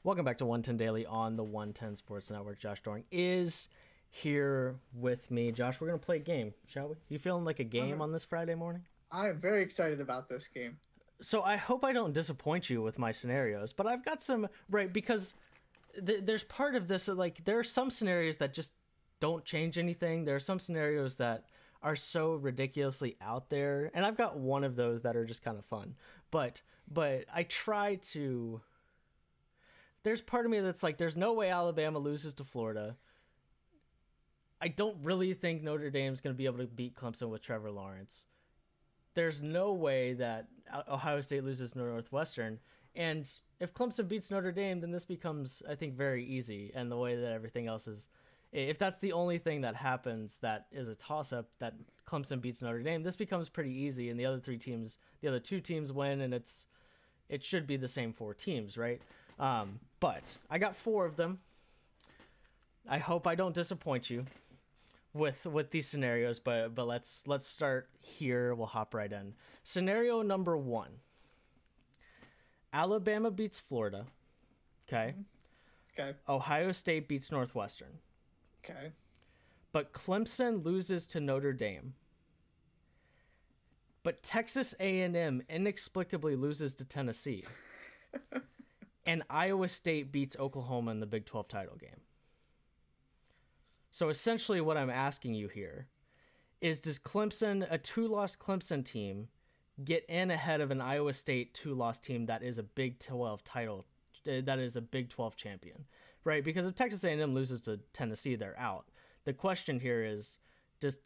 Welcome back to 110 Daily on the 110 Sports Network. Josh Doring is here with me. Josh, we're going to play a game, shall we? You feeling like a game on this Friday morning? I am very excited about this game. So I hope I don't disappoint you with my scenarios, but I've got some, right, because there's part of this, like, there are some scenarios that just don't change anything. There are some scenarios that are so ridiculously out there, and I've got one of those that are just kind of fun. But I try to... There's part of me that's like, there's no way Alabama loses to Florida. I don't really think Notre Dame's going to be able to beat Clemson with Trevor Lawrence. There's no way that Ohio State loses to Northwestern. And if Clemson beats Notre Dame, then this becomes, I think, very easy. And the way that everything else is, if that's the only thing that happens that is a toss-up, that Clemson beats Notre Dame, this becomes pretty easy. And the other two teams win, and it should be the same four teams, right? But I got four of them. I hope I don't disappoint you with these scenarios, but let's start here. We'll hop right in. Scenario number 1. Alabama beats Florida. Okay. Okay. Ohio State beats Northwestern. Okay. But Clemson loses to Notre Dame. But Texas A&M inexplicably loses to Tennessee. And Iowa State beats Oklahoma in the Big 12 title game. So essentially what I'm asking you here is, does Clemson, a 2-loss Clemson team, get in ahead of an Iowa State 2-loss team that is a Big 12 title, that is a Big 12 champion, right? Because if Texas A&M loses to Tennessee, they're out. The question here is, does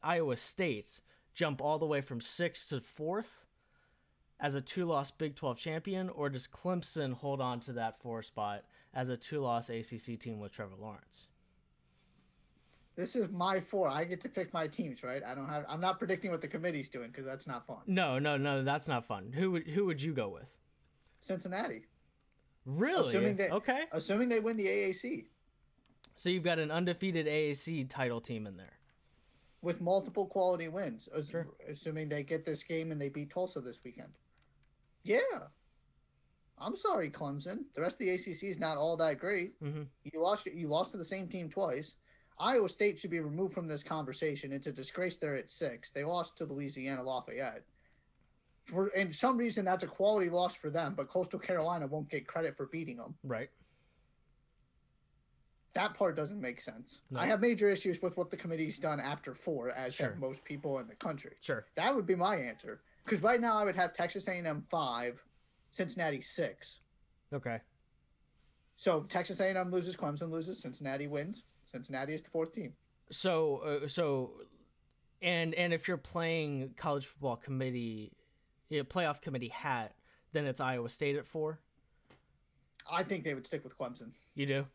Iowa State jump all the way from 6th to 4th as a 2-loss Big 12 champion, or does Clemson hold on to that 4 spot as a 2-loss ACC team with Trevor Lawrence? This is my 4. I get to pick my teams, right? I'm not predicting what the committee's doing because that's not fun. No, that's not fun. Who would you go with? Cincinnati. Really? Assuming they win the AAC. So you've got an undefeated AAC title team in there. With multiple quality wins, Sure. Assuming they get this game and they beat Tulsa this weekend. Yeah. I'm sorry, Clemson. The rest of the ACC is not all that great. Mm-hmm. You lost to the same team twice. Iowa State should be removed from this conversation. It's a disgrace they're at 6. They lost to Louisiana Lafayette. For some reason, that's a quality loss for them, but Coastal Carolina won't get credit for beating them. Right. That part doesn't make sense. No. I have major issues with what the committee's done after 4, as Sure. have most people in the country. Sure. That would be my answer. Because right now I would have Texas A&M 5, Cincinnati 6. Okay. So Texas A&M loses, Clemson loses, Cincinnati wins. Cincinnati is the 4th team. And if you're playing college football committee, playoff committee hat, then it's Iowa State at 4. I think they would stick with Clemson. You do?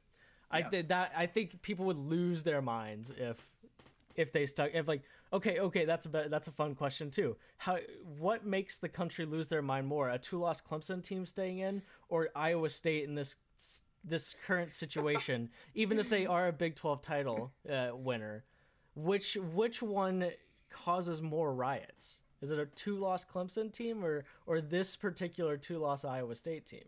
Yeah. I think people would lose their minds if they stuck. If like, okay, that's a fun question too. What makes the country lose their mind more? A 2-loss Clemson team staying in, or Iowa State in this current situation? Even if they are a Big 12 title winner, which one causes more riots? Is it a 2-loss Clemson team or this particular 2-loss Iowa State team?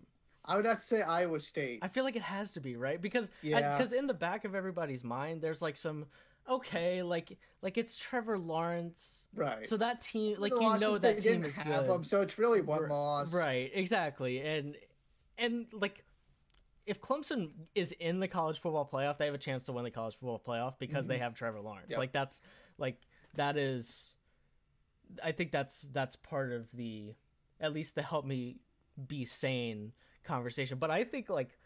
I would have to say Iowa State. I feel like it has to be, right? Because in the back of everybody's mind, there's like some, like it's Trevor Lawrence, Right. So that team, like, that team is good. them, so it's really one loss. Right, exactly. And like, if Clemson is in the college football playoff, they have a chance to win the college football playoff because they have Trevor Lawrence. Yep. That is, I think that's part of the, at least the help me be sane conversation. But I think like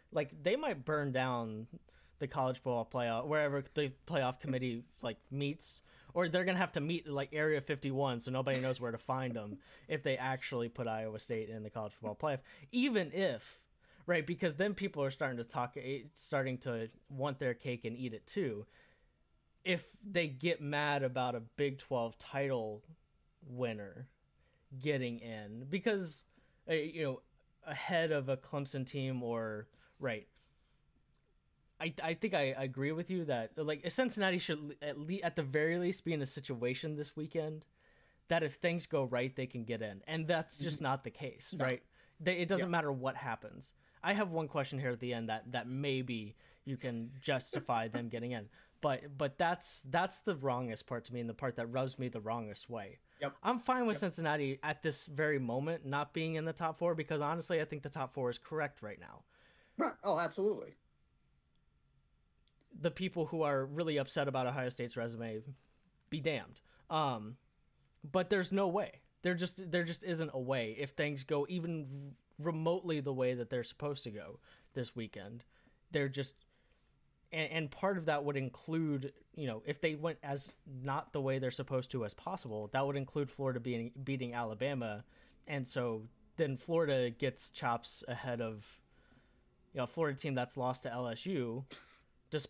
they might burn down the college football playoff wherever the playoff committee like meets, or they're gonna have to meet like Area 51 so nobody knows where to find them if they actually put Iowa State in the college football playoff. Even if, right, because then people are starting to want their cake and eat it too. If they get mad about a Big 12 title winner getting in because ahead of a Clemson team, or right, I think I agree with you that like Cincinnati should at the very least be in a situation this weekend that if things go right, they can get in, and that's just not the case, No. right? It doesn't matter what happens. I have one question here at the end that maybe you can justify them getting in. But that's the wrongest part to me, and the part that rubs me the wrongest way. Yep. I'm fine with Cincinnati at this very moment not being in the top 4 because honestly, I think the top 4 is correct right now. Right. Oh, absolutely. The people who are really upset about Ohio State's resume, be damned. But there's no way. There just isn't a way if things go even remotely the way that they're supposed to go this weekend. They're just, and part of that would include, if they went as not the way they're supposed to as possible, that would include Florida beating Alabama, and so then Florida gets chops ahead of, a Florida team that's lost to LSU.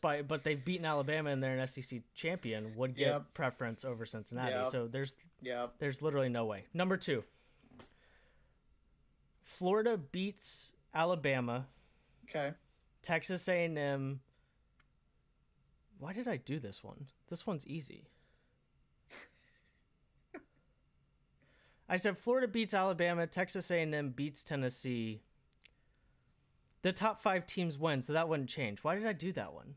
But they've beaten Alabama and they're an SEC champion, would get preference over Cincinnati. So there's literally no way. Number 2, Florida beats Alabama. Okay. Texas A&M. Why did I do this one? This one's easy. I said Florida beats Alabama. Texas A&M beats Tennessee. The top 5 teams win, so that wouldn't change. Why did I do that one?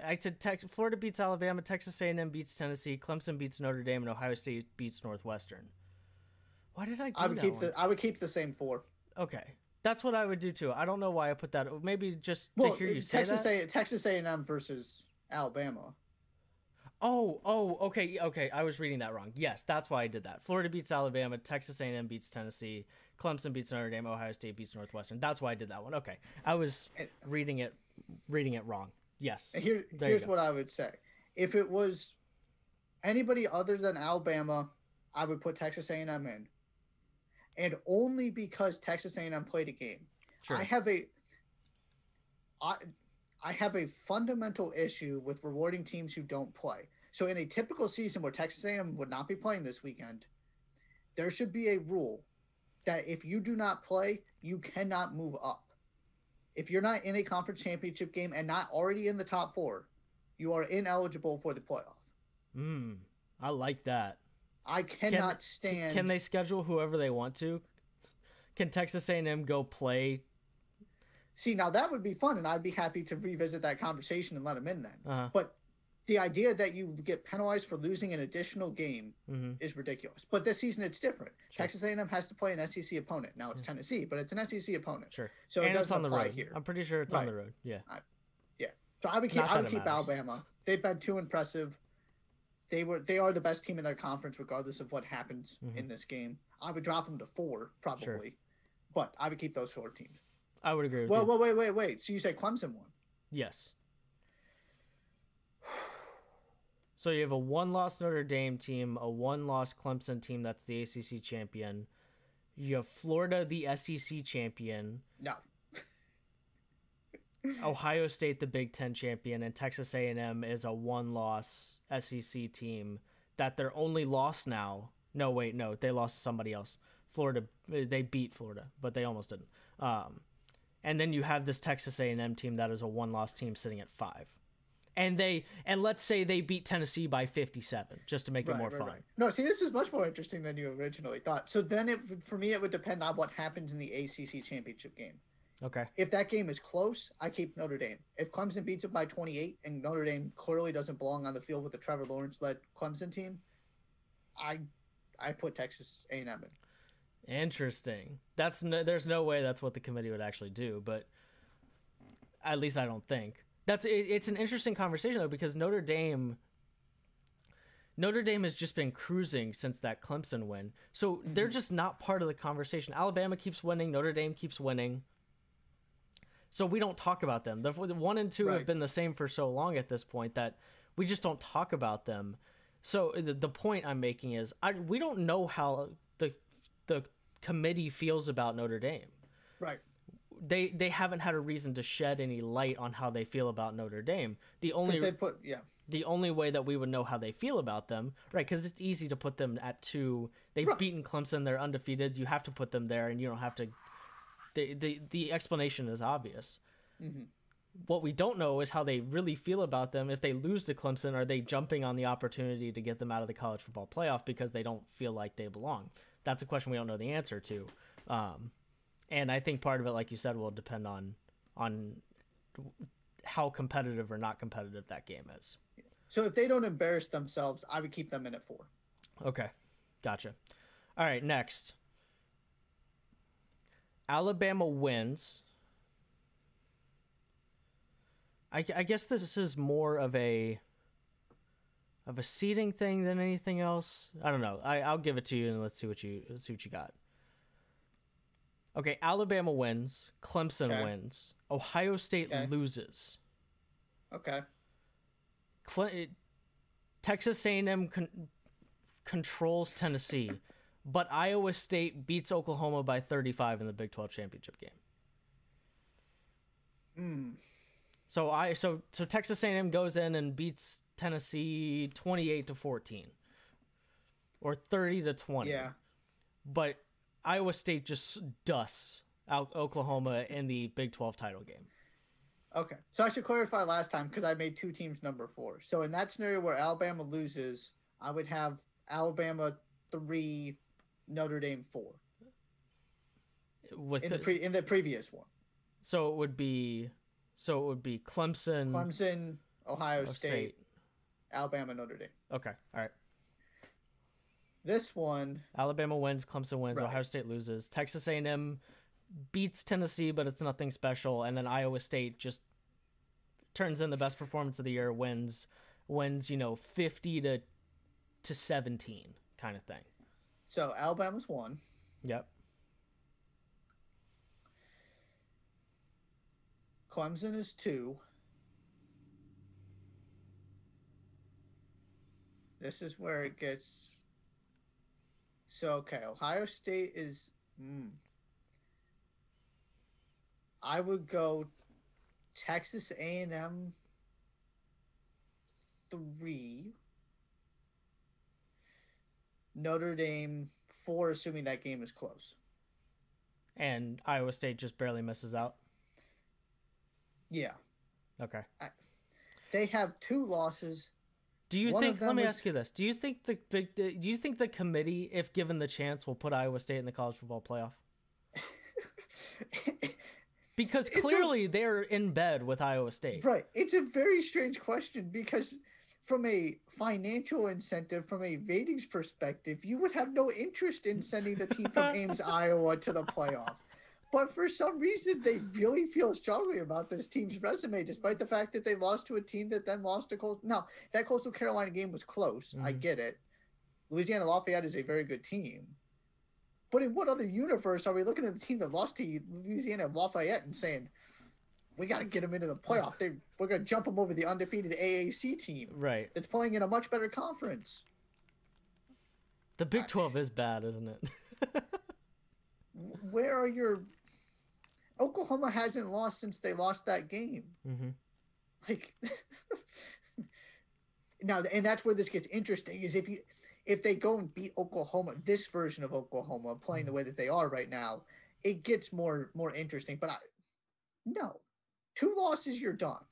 I said Florida beats Alabama, Texas A&M beats Tennessee, Clemson beats Notre Dame, and Ohio State beats Northwestern. Why did I do that one? I would keep the same 4. Okay. That's what I would do, too. I don't know why I put that. Maybe just to hear you say that. Texas A&M versus Alabama. Oh, okay. I was reading that wrong. Yes, that's why I did that. Florida beats Alabama, Texas A&M beats Tennessee, Clemson beats Notre Dame, Ohio State beats Northwestern. That's why I did that one. Okay. I was reading it wrong. Yes. Here's what I would say. If it was anybody other than Alabama, I would put Texas A&M in. And only because Texas A&M played a game. Sure. I have a fundamental issue with rewarding teams who don't play. So in a typical season where Texas A&M would not be playing this weekend, there should be a rule that if you do not play, you cannot move up. If you're not in a conference championship game and not already in the top 4, you are ineligible for the playoff. I like that. I cannot stand. Can they schedule whoever they want to? Can Texas A&M go play? See, now that would be fun, and I'd be happy to revisit that conversation and let them in then. Uh-huh. But the idea that you get penalized for losing an additional game is ridiculous. But this season, it's different. Sure. Texas A&M has to play an SEC opponent. Now, it's Tennessee, but it's an SEC opponent. Sure. So and it doesn't on apply the road. Here. I'm pretty sure it's on the road. Yeah. So I would keep Alabama. They've been too impressive. They are the best team in their conference, regardless of what happens in this game. I would drop them to 4, probably. Sure. But I would keep those 4 teams. I would agree with you. Well, wait. So you say Clemson won? Yes. So you have a 1-loss Notre Dame team, a 1-loss Clemson team that's the ACC champion. You have Florida, the SEC champion. No. Ohio State, the Big Ten champion, and Texas A&M is a 1-loss SEC team that their only loss now. No, wait, no, they lost to somebody else. Florida, they beat Florida, but they almost didn't. And then you have this Texas A&M team that is a 1-loss team sitting at 5. And let's say they beat Tennessee by 57, just to make it more fun. Right. No, see, this is much more interesting than you originally thought. So then, for me, it would depend on what happens in the ACC championship game. Okay. If that game is close, I keep Notre Dame. If Clemson beats it by 28 and Notre Dame clearly doesn't belong on the field with the Trevor Lawrence-led Clemson team, I put Texas A&M in. Interesting. There's no way that's what the committee would actually do, but at least I don't think. It's an interesting conversation though, because Notre Dame has just been cruising since that Clemson win. So they're just not part of the conversation. Alabama keeps winning, Notre Dame keeps winning. So we don't talk about them. The 1 and 2 have been the same for so long at this point that we just don't talk about them. So the point I'm making is we don't know how the committee feels about Notre Dame. Right. They haven't had a reason to shed any light on how they feel about Notre Dame. The only way that we would know how they feel about them, right? Because it's easy to put them at 2. They've beaten Clemson. They're undefeated. You have to put them there, and you don't have to. The explanation is obvious. Mm-hmm. What we don't know is how they really feel about them. If they lose to Clemson, are they jumping on the opportunity to get them out of the college football playoff because they don't feel like they belong? That's a question we don't know the answer to. And I think part of it, like you said, will depend on how competitive or not competitive that game is. So if they don't embarrass themselves, I would keep them in at 4. Okay, gotcha. All right, next. Alabama wins. I guess this is more of a seeding thing than anything else. I don't know. I'll give it to you and let's see what you got. Okay, Alabama wins. Clemson wins. Ohio State loses. Okay. Texas A&M controls Tennessee, but Iowa State beats Oklahoma by 35 in the Big 12 championship game. So Texas A&M goes in and beats Tennessee 28-14 or 30-20. Yeah. But Iowa State just dusts out Oklahoma in the Big 12 title game. Okay. So I should clarify last time because I made 2 teams number 4. So in that scenario where Alabama loses, I would have Alabama 3, Notre Dame 4. In the previous one. So it would be Clemson, Ohio State, Alabama, Notre Dame. Okay. All right. This one, Alabama wins, Clemson wins, right. Ohio State loses. Texas A&M beats Tennessee, but it's nothing special, and then Iowa State just turns in the best performance of the year, wins 50-17 kind of thing. So Alabama's 1. Yep. Clemson is 2. This is where it gets. So okay, Ohio State is. I would go Texas A&M 3, Notre Dame 4, assuming that game is close. And Iowa State just barely misses out? Yeah. Okay. They have 2 losses. Do you think? Let me ask you this: Do you think the committee, if given the chance, will put Iowa State in the college football playoff? Because clearly they're in bed with Iowa State. Right. It's a very strange question because from a financial incentive, from a ratings perspective, you would have no interest in sending the team from Ames, Iowa to the playoff. But for some reason, they really feel strongly about this team's resume, despite the fact that they lost to a team that then lost to Coastal. Now, that Coastal Carolina game was close. I get it. Louisiana Lafayette is a very good team. But in what other universe are we looking at the team that lost to Louisiana Lafayette and saying, we got to get them into the playoff? We're going to jump them over the undefeated AAC team. Right. It's playing in a much better conference. The Big 12 is bad, isn't it? Where are your... Oklahoma hasn't lost since they lost that game. Like... Now, and that's where this gets interesting, is if they go and beat Oklahoma, this version of Oklahoma, playing the way that they are right now, it gets more interesting. But no. 2 losses, you're done.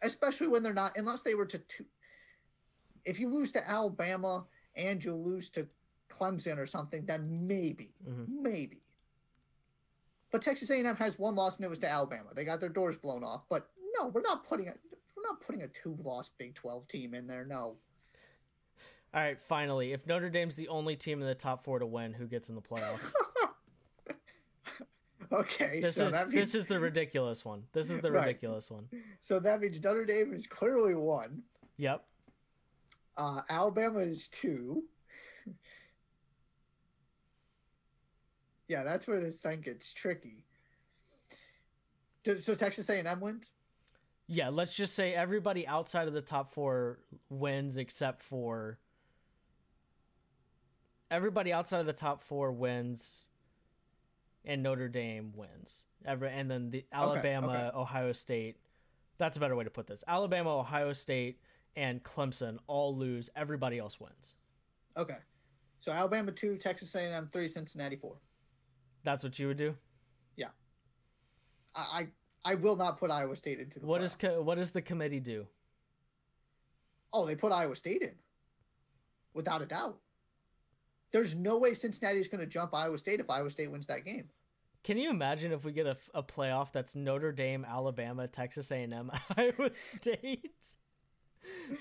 Especially when they're not, unless they were to 2. If you lose to Alabama and you lose to Clemson or something, then maybe. But Texas A&M has 1 loss, and it was to Alabama. They got their doors blown off. But no, we're not putting a 2-loss Big 12 team in there. No. All right, finally, if Notre Dame's the only team in the top 4 to win, who gets in the playoff? Okay, this is the ridiculous one. This is the ridiculous one. So that means Notre Dame is clearly 1. Yep. Alabama is 2. Yeah, that's where this thing gets tricky. So Texas A&M wins? Yeah, let's just say everybody outside of the top 4 wins except for... Everybody outside of the top 4 wins, and Notre Dame wins. And then the Alabama, Ohio State. That's a better way to put this. Alabama, Ohio State, and Clemson all lose. Everybody else wins. Okay. So Alabama 2, Texas A&M 3, Cincinnati 4. That's what you would do? Yeah. I will not put Iowa State into the playoff. What does the committee do? Oh, they put Iowa State in. Without a doubt. There's no way Cincinnati is going to jump Iowa State if Iowa State wins that game. Can you imagine if we get a playoff that's Notre Dame, Alabama, Texas A&M, Iowa State?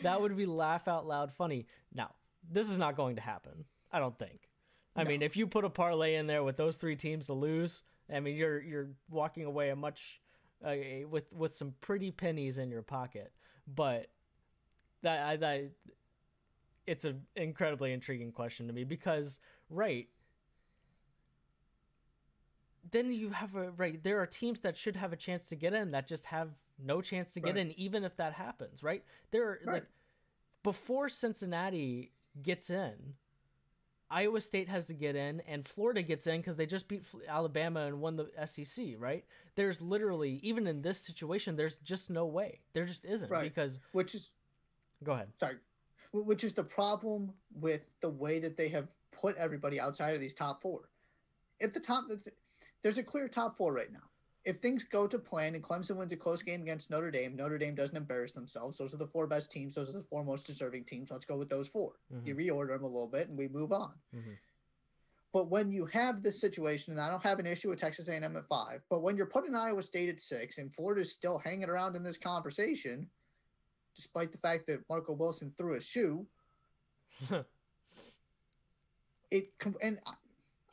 That would be laugh out loud funny. Now, this is not going to happen, I don't think. I mean, if you put a parlay in there with those three teams to lose, I mean, you're walking away with some pretty pennies in your pocket. But that it's an incredibly intriguing question to me because, right, then you have there are teams that should have a chance to get in that just have no chance to get in, even if that happens, right? Like, before Cincinnati gets in, Iowa State has to get in, and Florida gets in because they just beat Alabama and won the SEC, right? There's literally, even in this situation, there's just no way. There just isn't, because... Go ahead. Sorry. Which is the problem with the way that they have put everybody outside of these top four. There's a clear top four right now. If things go to plan and Clemson wins a close game against Notre Dame doesn't embarrass themselves. Those are the four best teams. Those are the four most deserving teams. Let's go with those four. Mm-hmm. You reorder them a little bit and we move on. Mm-hmm. But when you have this situation, and I don't have an issue with Texas A&M at 5, but when you're putting Iowa State at 6 and Florida's still hanging around in this conversation, despite the fact that Marco Wilson threw a shoe, and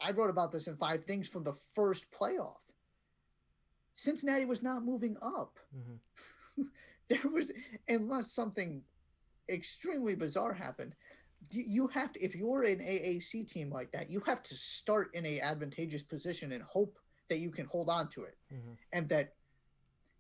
I wrote about this in 5 Things from the first playoff. Cincinnati was not moving up. Mm-hmm. Unless something extremely bizarre happened, you have to, if you're an AAC team like that, you have to start in a advantageous position and hope that you can hold on to it. Mm-hmm. And that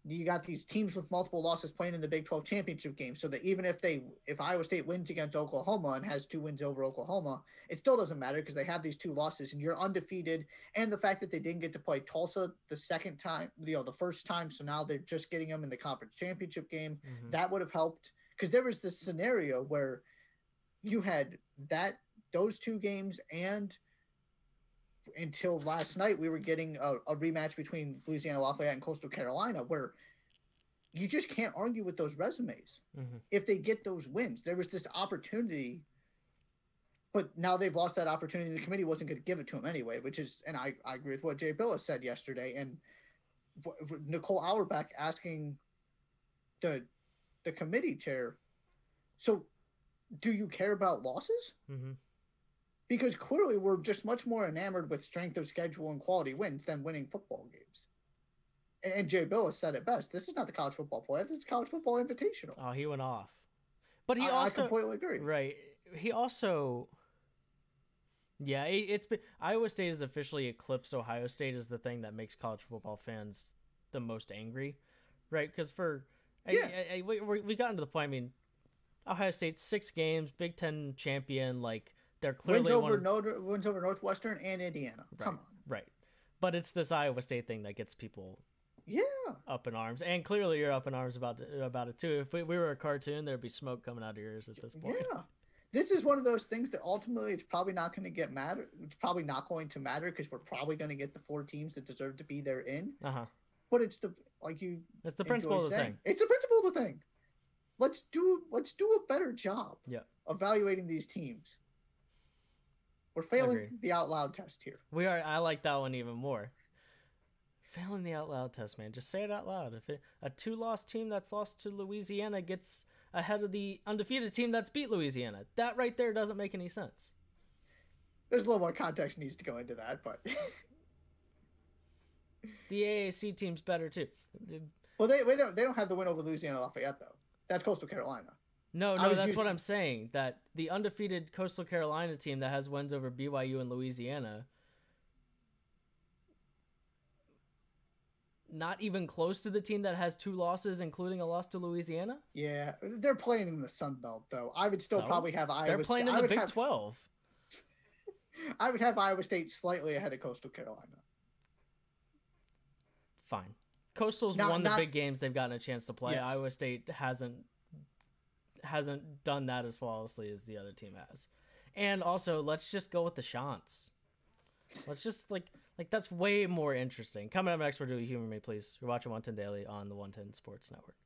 you got these teams with multiple losses playing in the Big 12 championship game, so that even if Iowa State wins against Oklahoma and has 2 wins over Oklahoma, it still doesn't matter because they have these 2 losses and you're undefeated. And the fact that they didn't get to play Tulsa the second time, the first time, so now they're just getting them in the conference championship game. Mm-hmm. That would have helped, because there was this scenario where you had those 2 games, and until last night we were getting a rematch between Louisiana Lafayette and Coastal Carolina, where you just can't argue with those resumes. Mm-hmm. If they get those wins, there was this opportunity, but now they've lost that opportunity. The committee wasn't going to give it to them anyway, and I agree with what Jay Billis said yesterday, and Nicole Auerbach asking the committee chair, so do you care about losses? Mm-hmm. Because clearly we're just much more enamored with strength of schedule and quality wins than winning football games. And Jay Billis said it best. This is not the college football playoff. This is college football invitational. Oh, he went off. But I completely agree. Right. He also... Yeah, it's been... Iowa State has officially eclipsed Ohio State as the thing that makes college football fans the most angry. Right? Because we got into the point, I mean, Ohio State, 6 games, Big Ten champion, like... They're clearly wins over Northwestern and Indiana. Right, come on. Right. But it's this Iowa State thing that gets people up in arms. And clearly you're up in arms about it too. If we were a cartoon, there'd be smoke coming out of your ears at this point. Yeah. This is one of those things that ultimately it's probably not going to matter. It's probably not going to matter because we're probably going to get the 4 teams that deserve to be there in. Uh-huh. But it's the principle of the thing. It's the principle of the thing. Let's do a better job evaluating these teams. We're failing the out loud test here. We are. I like that one even more. Failing the out loud test, man. Just say it out loud. If a 2-loss team that's lost to Louisiana gets ahead of the undefeated team that's beat Louisiana, that right there doesn't make any sense. There's a little more context needs to go into that, but the AAC team's better too. Well, they don't have the win over Louisiana Lafayette though. That's Coastal Carolina. No, that's what I'm saying. That the undefeated Coastal Carolina team that has wins over BYU and Louisiana, not even close to the team that has 2 losses, including a loss to Louisiana? Yeah, they're playing in the Sun Belt, though. I would still probably have Iowa State. They're playing in the Big 12. I would have Iowa State slightly ahead of Coastal Carolina. Fine. Coastal's won the big games they've gotten a chance to play. Yes. Iowa State hasn't done that as flawlessly as the other team has. And also, let's just go with the Chants. Let's just like that's way more interesting. Coming up next, we're doing Humor Me Please. You're watching 110 Daily on the 110 Sports Network.